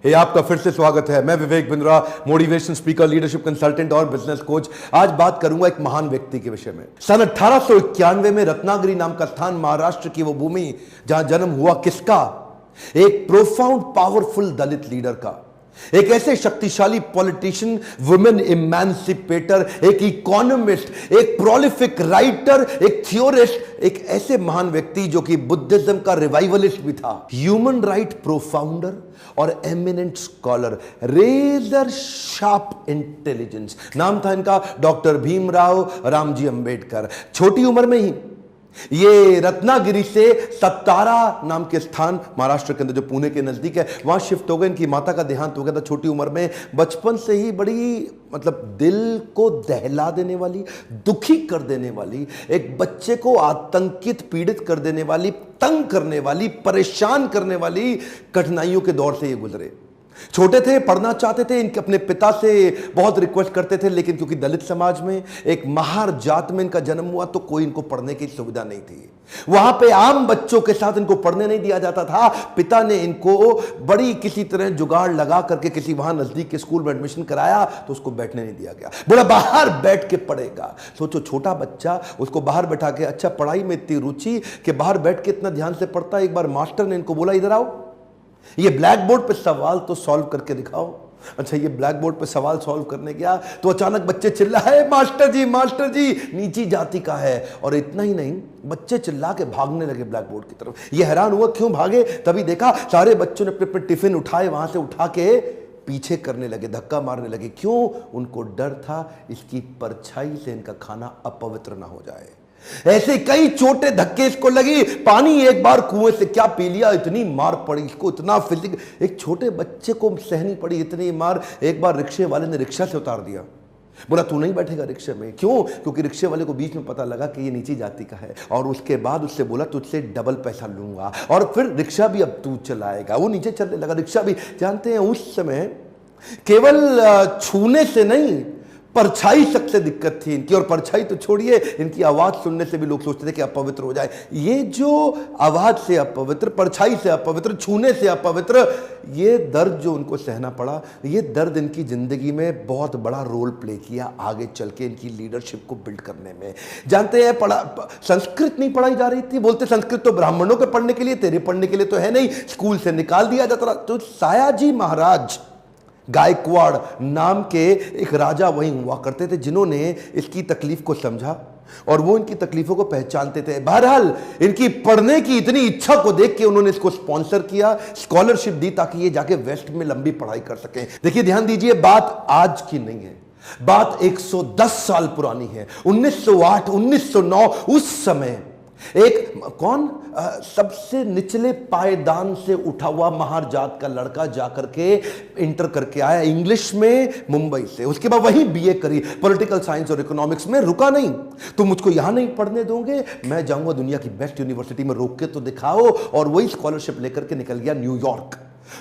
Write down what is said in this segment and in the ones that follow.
हे आपका फिर से स्वागत है। मैं Vivek Bindra, motivation speaker, leadership consultant और बिजनेस कोच। आज बात करूंगा एक महान व्यक्ति के विषय में। सन 1891 में रत्नागिरी नाम का स्थान, महाराष्ट्र की वो भूमि जहां जन्म हुआ किसका? एक प्रोफाउंड पावरफुल दलित लीडर का, एक ऐसे शक्तिशाली पॉलिटिशियन, वुमेन इमेंसिपेटर, एक इकोनॉमिस्ट, एक प्रोलिफिक राइटर, एक थियोरिस्ट, एक ऐसे महान व्यक्ति जो कि बुद्धिज्म का रिवाइवलिस्ट भी था, ह्यूमन राइट प्रोफाउंडर और eminent scholar, razor sharp intelligence. नाम था इनका डॉक्टर भीमराव रामजी अंबेडकर। छोटी उम्र में ही ये रत्नागिरी से सत्तारा नाम के स्थान, महाराष्ट्र के अंदर जो पुणे के नजदीक है, वहां शिफ्ट हो गए। इनकी माता का देहांत हो गया था छोटी उम्र में। बचपन से ही बड़ी दिल को दहला देने वाली, दुखी कर देने वाली, एक बच्चे को आतंकित, पीड़ित कर देने वाली, तंग करने वाली, परेशान करने वाली कठिनाइयों के दौर से ये गुजरे। छोटे थे, पढ़ना चाहते थे, इनके अपने पिता से बहुत रिक्वेस्ट करते थे, लेकिन क्योंकि दलित समाज में, एक महार जात में इनका जन्म हुआ, तो कोई इनको पढ़ने की सुविधा नहीं थी। वहां पे आम बच्चों के साथ इनको पढ़ने नहीं दिया जाता था। पिता ने इनको बड़ी किसी तरह जुगाड़ लगा करके किसी वहां नजदीक के स्कूल में एडमिशन कराया, तो उसको बैठने नहीं दिया गया। बोला बाहर बैठ के पढ़ेगा। सोचो, छोटा बच्चा, उसको बाहर बैठा के, अच्छा पढ़ाई में इतनी रुचि कि बाहर बैठ के इतना ध्यान से पढ़ता है। एक बार मास्टर ने इनको बोला, इधर आओ, ये ब्लैक बोर्ड पे सवाल तो सॉल्व करके दिखाओ। अच्छा, ये ब्लैक बोर्ड पे सवाल सॉल्व करने गया तो अचानक बच्चे चिल्लाए, मास्टर जी नीची जाति का है। और इतना ही नहीं, बच्चे चिल्ला के भागने लगे ब्लैक बोर्ड की तरफ। ये हैरान हुआ क्यों भागे। तभी देखा सारे बच्चों ने अपने अपने टिफिन उठाए, वहां से उठा के पीछे करने लगे, धक्का मारने लगे। क्यों? उनको डर था इसकी परछाई से इनका खाना अपवित्र ना हो जाए। ऐसे कई छोटे धक्के इसको लगी। पानी एक बार कुएं से क्या पी लिया, इतनी मार पड़ी इसको, इतना फिजिक, एक छोटे बच्चे को सहनी पड़ी इतनी मार। एक बार रिक्शे वाले ने रिक्शा से उतार दिया। बोला तू नहीं बैठेगा रिक्शे में। क्यों? क्योंकि रिक्शे वाले को बीच में पता लगा कि ये नीची जाति का है। और उसके बाद उससे बोला तुझसे डबल पैसा लूंगा, और फिर रिक्शा भी अब तू चलाएगा। वो नीचे चलने लगा, रिक्शा भी। जानते हैं उस समय केवल छूने से नहीं, परछाई तक से दिक्कत थी इनकी। और परछाई तो छोड़िए, इनकी आवाज सुनने से भी लोग सोचते थे कि अपवित्र हो जाए। ये जो आवाज से अपवित्र, परछाई से अपवित्र, छूने से अपवित्र, ये दर्द जो उनको सहना पड़ा, ये दर्द इनकी जिंदगी में बहुत बड़ा रोल प्ले किया आगे चल के इनकी लीडरशिप को बिल्ड करने में। जानते हैं, संस्कृत नहीं पढ़ाई जा रही थी। बोलते संस्कृत तो ब्राह्मणों के पढ़ने के लिए, तेरे पढ़ने के लिए तो है नहीं, स्कूल से निकाल दिया जाता था। तो सायाजी महाराज गायकवाड़ नाम के एक राजा वहीं हुआ करते थे, जिन्होंने इसकी तकलीफ को समझा और वो इनकी तकलीफों को पहचानते थे। बहरहाल इनकी पढ़ने की इतनी इच्छा को देख के उन्होंने इसको स्पॉन्सर किया, स्कॉलरशिप दी, ताकि ये जाके वेस्ट में लंबी पढ़ाई कर सकें। देखिए, ध्यान दीजिए, बात आज की नहीं है, बात 110 साल पुरानी है। 1908, 1909, उस समय एक सबसे निचले पायदान से उठा हुआ महार जात का लड़का जाकर के इंटर करके आया इंग्लिश में मुंबई से। उसके बाद वहीं बीए करी, पॉलिटिकल साइंस और इकोनॉमिक्स में। रुका नहीं, तुम मुझको यहां नहीं पढ़ने दोगे, मैं जाऊंगा दुनिया की बेस्ट यूनिवर्सिटी में, रोक के तो दिखाओ। और वही स्कॉलरशिप लेकर के निकल गया न्यूयॉर्क,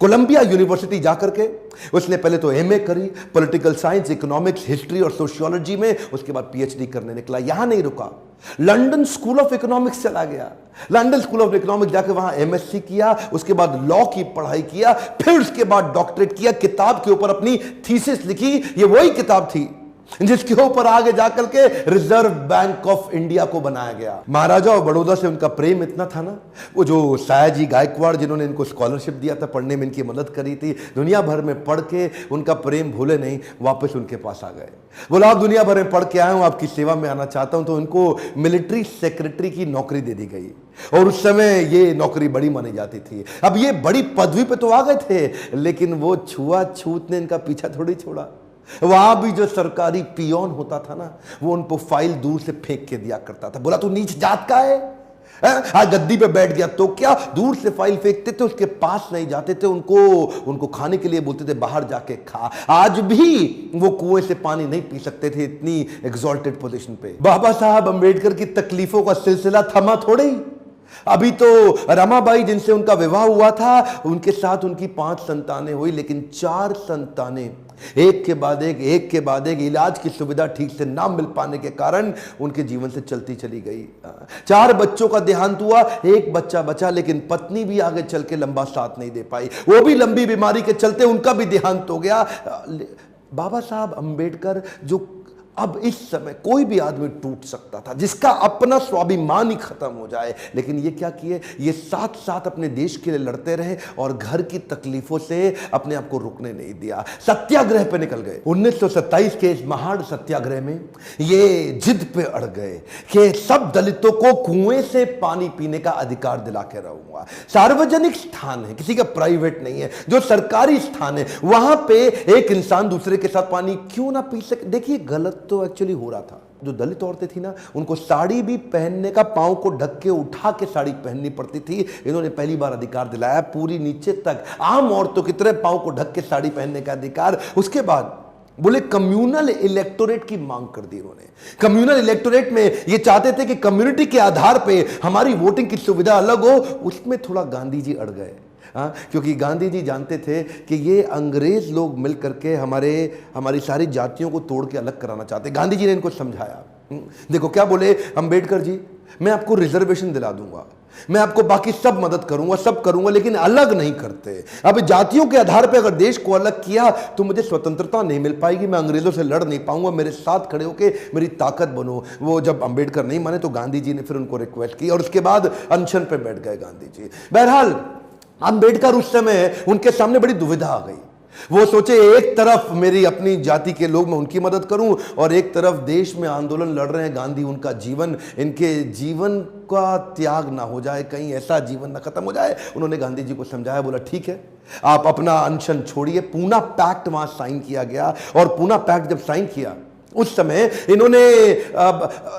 कोलंबिया यूनिवर्सिटी जाकर के उसने पहले तो एमए करी, पॉलिटिकल साइंस, इकोनॉमिक्स, हिस्ट्री और सोशियोलॉजी में। उसके बाद पीएचडी करने निकला। यहां नहीं रुका, लंदन स्कूल ऑफ इकोनॉमिक्स चला गया। लंदन स्कूल ऑफ इकोनॉमिक्स जाकर वहां एमएससी किया, उसके बाद लॉ की पढ़ाई किया, फिर उसके बाद डॉक्टरेट किया, किताब के ऊपर अपनी थीसिस लिखी। ये वही किताब थी जिसके ऊपर आगे जाकर के रिजर्व बैंक ऑफ इंडिया को बनाया गया। महाराजा और बड़ौदा से उनका प्रेम इतना था ना, वो जो सायाजी गायकवाड़ जिन्होंने इनको स्कॉलरशिप दिया था, पढ़ने में इनकी मदद करी थी, दुनिया भर में पढ़ के उनका प्रेम भूले नहीं, वापस उनके पास आ गए। बोला आप दुनिया भर में पढ़ के आए हूं, आपकी सेवा में आना चाहता हूं। तो उनको मिलिट्री सेक्रेटरी की नौकरी दे दी गई, और उस समय ये नौकरी बड़ी मानी जाती थी। अब ये बड़ी पदवी पे तो आ गए थे, लेकिन वो छुआछूत ने इनका पीछा थोड़ी छोड़ा। वहां भी जो सरकारी पियोन होता था ना, वो उनको फाइल दूर से फेंक के दिया करता था। बोला तू नीच जात का है, आज गद्दी पे बैठ गया तो क्या, दूर से फाइल फेंकते थे, उसके पास नहीं जाते थे। उनको खाने के लिए बोलते थे बाहर जाके खा। आज भी वो कुएं से पानी नहीं पी सकते थे, इतनी एग्जॉल्टेड पोजीशन पे। बाबा साहब अंबेडकर की तकलीफों का सिलसिला थमा थोड़े ही। अभी तो रमाबाई जिनसे उनका विवाह हुआ था, उनके साथ उनकी 5 संतानें हुई, लेकिन 4 संतानें एक के बाद एक इलाज की सुविधा ठीक से ना मिल पाने के कारण उनके जीवन से चलती चली गई। 4 बच्चों का देहांत हुआ, एक बच्चा बचा, लेकिन पत्नी भी आगे चल के लंबा साथ नहीं दे पाई, वो भी लंबी बीमारी के चलते उनका भी देहांत हो गया। बाबा साहब अंबेडकर, जो अब इस समय कोई भी आदमी टूट सकता था, जिसका अपना स्वाभिमान ही खत्म हो जाए, लेकिन ये क्या किए, ये साथ साथ अपने देश के लिए लड़ते रहे और घर की तकलीफों से अपने आप को रुकने नहीं दिया। सत्याग्रह पे निकल गए। 1927 के इस महान सत्याग्रह में ये जिद पे अड़ गए कि सब दलितों को कुएं से पानी पीने का अधिकार दिला के रहूंगा। सार्वजनिक स्थान है, किसी का प्राइवेट नहीं है, जो सरकारी स्थान है, वहां पे एक इंसान दूसरे के साथ पानी क्यों ना पी सके। देखिए गलत तो एक्चुअली हो रहा था। जो दलित औरतें थी ना, उनको साड़ी भी पहनने का, पांव को ढक के उठा के साड़ी पहननी पड़ती थी। इन्होंने पहली बार अधिकार दिलाया, पूरी नीचे तक आम औरतों की तरह पांव को ढक के साड़ी पहनने का अधिकार। उसके बाद बोले कम्युनल इलेक्टोरेट की मांग कर दी इन्होंने। कम्युनल इलेक्टोरेट में ये चाहते थे कि कम्युनिटी के आधार पे हमारी वोटिंग की सुविधा अलग हो। उसमें थोड़ा गांधी जी अड़ गए, क्योंकि गांधी जी जानते थे कि ये अंग्रेज लोग मिल करके हमारी सारी जातियों को तोड़ के अलग कराना चाहते। गांधी जी ने इनको समझाया। देखो क्या बोले अंबेडकर जी, मैं आपको रिजर्वेशन दिला दूंगा, मैं आपको बाकी सब मदद करूंगा, सब करूंगा, लेकिन अलग नहीं करते। अब जातियों के आधार पर अगर देश को अलग किया तो मुझे स्वतंत्रता नहीं मिल पाएगी, मैं अंग्रेजों से लड़ नहीं पाऊंगा, मेरे साथ खड़े होके मेरी ताकत बनो। वो जब अंबेडकर नहीं माने तो गांधी जी ने फिर उनको रिक्वेस्ट की और उसके बाद अनशन पे बैठ गए गांधी जी। बहरहाल अंबेडकर उस समय उनके सामने बड़ी दुविधा आ गई। वो सोचे एक तरफ मेरी अपनी जाति के लोग, मैं उनकी मदद करूं, और एक तरफ देश में आंदोलन लड़ रहे हैं गांधी, उनका जीवन, इनके जीवन का त्याग ना हो जाए, कहीं ऐसा जीवन ना खत्म हो जाए। उन्होंने गांधी जी को समझाया, बोला ठीक है आप अपना अनशन छोड़िए। पूना पैक्ट वहां साइन किया गया, और पूना पैक्ट जब साइन किया उस समय इन्होंने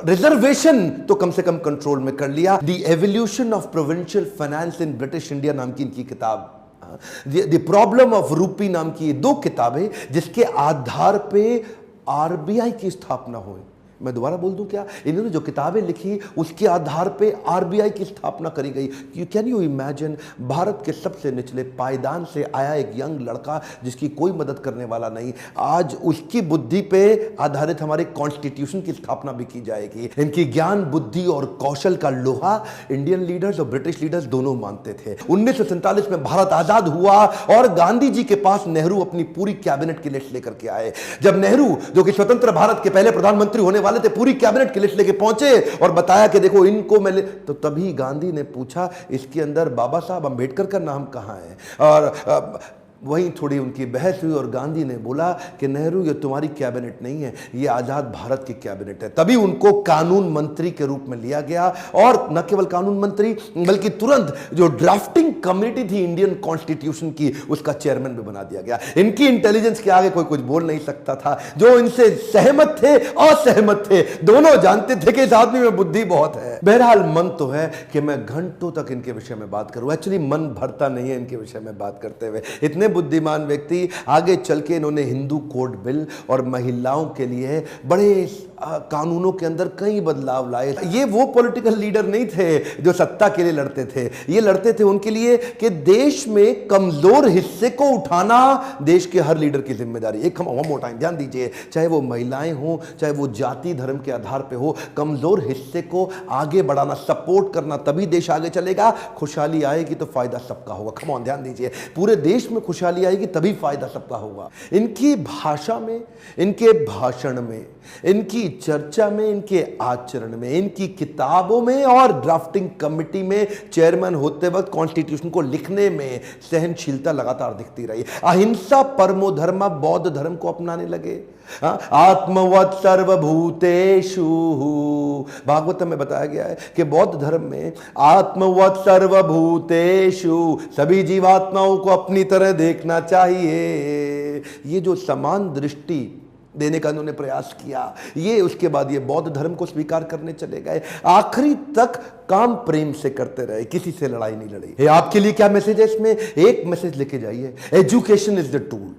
रिजर्वेशन तो कम से कम कंट्रोल में कर लिया। The evolution of provincial finance in British India नाम की इनकी किताब, द प्रॉब्लम ऑफ रूपी नाम की 2 किताबें, जिसके आधार पे आरबीआई की स्थापना हुई। मैं दोबारा बोल दूं क्या, इन्होंने जो किताबें लिखी उसके आधार पे आरबीआई की स्थापना करी गई। कैन यू इमेजिन, भारत के सबसे निचले पायदान से आया एक यंग लड़का जिसकी कोई मदद करने वाला नहीं, आज उसकी बुद्धि पे आधारित हमारे कॉन्स्टिट्यूशन की स्थापना भी की जाएगी। इनकी ज्ञान, बुद्धि और कौशल का लोहा इंडियन लीडर्स और ब्रिटिश लीडर्स दोनों मानते थे। 1947 में भारत आजाद हुआ और गांधी जी के पास नेहरू अपनी पूरी कैबिनेट की लिस्ट लेकर के आए। जब नेहरू, जो कि स्वतंत्र भारत के पहले प्रधानमंत्री होने वाले थे, पूरी कैबिनेट की लिस्ट लेके पहुंचे और बताया कि देखो इनको मैं तो तभी गांधी ने पूछा इसके अंदर बाबा साहब अंबेडकर का नाम कहां है, और वहीं थोड़ी उनकी बहस हुई और गांधी ने बोला कि नेहरू ये तुम्हारी कैबिनेट नहीं है, ये आजाद भारत की कैबिनेट है। तभी उनको कानून मंत्री के रूप में लिया गया, और न केवल कानून मंत्री बल्कि तुरंत जो ड्राफ्टिंग कमेटी थी इंडियन कॉन्स्टिट्यूशन की, उसका चेयरमैन भी बना दिया गया। इनकी इंटेलिजेंस के आगे कोई कुछ बोल नहीं सकता था। जो इनसे सहमत थे, असहमत थे, दोनों जानते थे कि इस आदमी में बुद्धि बहुत है। बहरहाल मन तो है कि मैं घंटों तक इनके विषय में बात करूं, एक्चुअली मन भरता नहीं है इनके विषय में बात करते हुए। इतने बुद्धिमान व्यक्ति, आगे चल के इन्होंने हिंदू कोड बिल और महिलाओं के लिए बड़े कानूनों के अंदर कई बदलाव लाए। ये वो पॉलिटिकल लीडर नहीं थे जो सत्ता के लिए लड़ते थे, ये लड़ते थे उनके लिए कि देश में कमजोर हिस्से को उठाना देश के हर लीडर की जिम्मेदारी। एक वन मोर टाइम ध्यान दीजिए, चाहे वो महिलाएं हो, चाहे वो जाति धर्म के आधार पे हो, कमजोर हिस्से को आगे बढ़ाना, सपोर्ट करना, तभी देश आगे चलेगा। खुशहाली आएगी तो फायदा सबका होगा। कम ऑन ध्यान दीजिए, पूरे देश में खुशहाली आएगी तभी फायदा सबका होगा। इनकी भाषा में, इनके भाषण में, इनकी चर्चा में, इनके आचरण में, इनकी किताबों में और ड्राफ्टिंग कमेटी में चेयरमैन होते वक्त कॉन्स्टिट्यूशन को लिखने में सहनशीलता लगातार दिखती रही। अहिंसा परमो धर्म, बौद्ध धर्म को अपनाने लगे। आत्मवत् सर्वभूतेषु, भागवतम में बताया गया है कि बौद्ध धर्म में आत्मवत् सर्वभूतेषु, सभी जीवात्माओं को अपनी तरह देखना चाहिए। ये जो समान दृष्टि देने का उन्होंने प्रयास किया, ये उसके बाद ये बौद्ध धर्म को स्वीकार करने चले गए। आखिरी तक काम प्रेम से करते रहे, किसी से लड़ाई नहीं लड़ी। आपके लिए क्या मैसेज है इसमें? एक मैसेज लेके जाइए, एजुकेशन इज द टूल।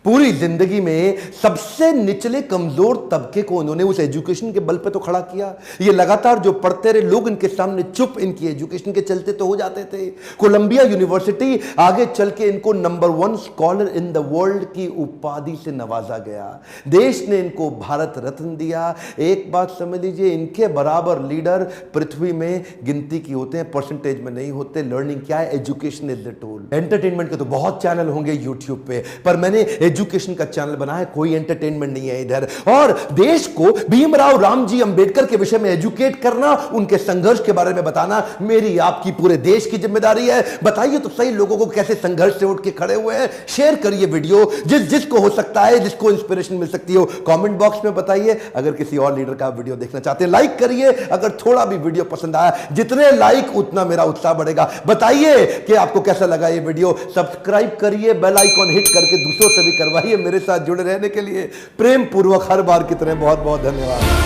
पूरी जिंदगी में सबसे निचले कमजोर तबके को उन्होंने उस एजुकेशन के बल पे तो खड़ा किया। ये लगातार जो पढ़ते रहे लोग इनके सामने चुप, इनकी एजुकेशन के चलते तो हो जाते थे। कोलंबिया यूनिवर्सिटी आगे चल के इनको number 1 scholar in the world की उपाधि से नवाजा गया। देश ने इनको भारत रत्न दिया। एक बात समझ लीजिए, इनके बराबर लीडर पृथ्वी में गिनती की होते हैं, परसेंटेज में नहीं होते। लर्निंग क्या है? Education is the tool. Entertainment के तो बहुत चैनल होंगे यूट्यूब पे, पर मैंने एजुकेशन का चैनल बना है, कोई एंटरटेनमेंट नहीं है इधर। और देश को भीमराव रामजी अंबेडकर के विषय में एजुकेट करना, उनके संघर्ष के बारे में बताना मेरी आपकी पूरे देश की जिम्मेदारी है। बताइए तो सही लोगों को कैसे संघर्ष से उठ के खड़े हुए हैं। शेयर करिए वीडियो, जिसको हो सकता है, जिसको इंस्पिरेशन मिल सकती हो, कमेंट बॉक्स में बताइए। अगर किसी और लीडर का वीडियो देखना चाहते हैं लाइक करिए। अगर थोड़ा भी वीडियो पसंद आया, जितने लाइक उतना मेरा उत्साह बढ़ेगा। बताइए कि आपको कैसा लगा ये वीडियो। सब्सक्राइब करिए, बेल आइकॉन हिट करके दूसरों से भी करवाइए। मेरे साथ जुड़े रहने के लिए प्रेम पूर्वक हर बार की तरह बहुत बहुत धन्यवाद।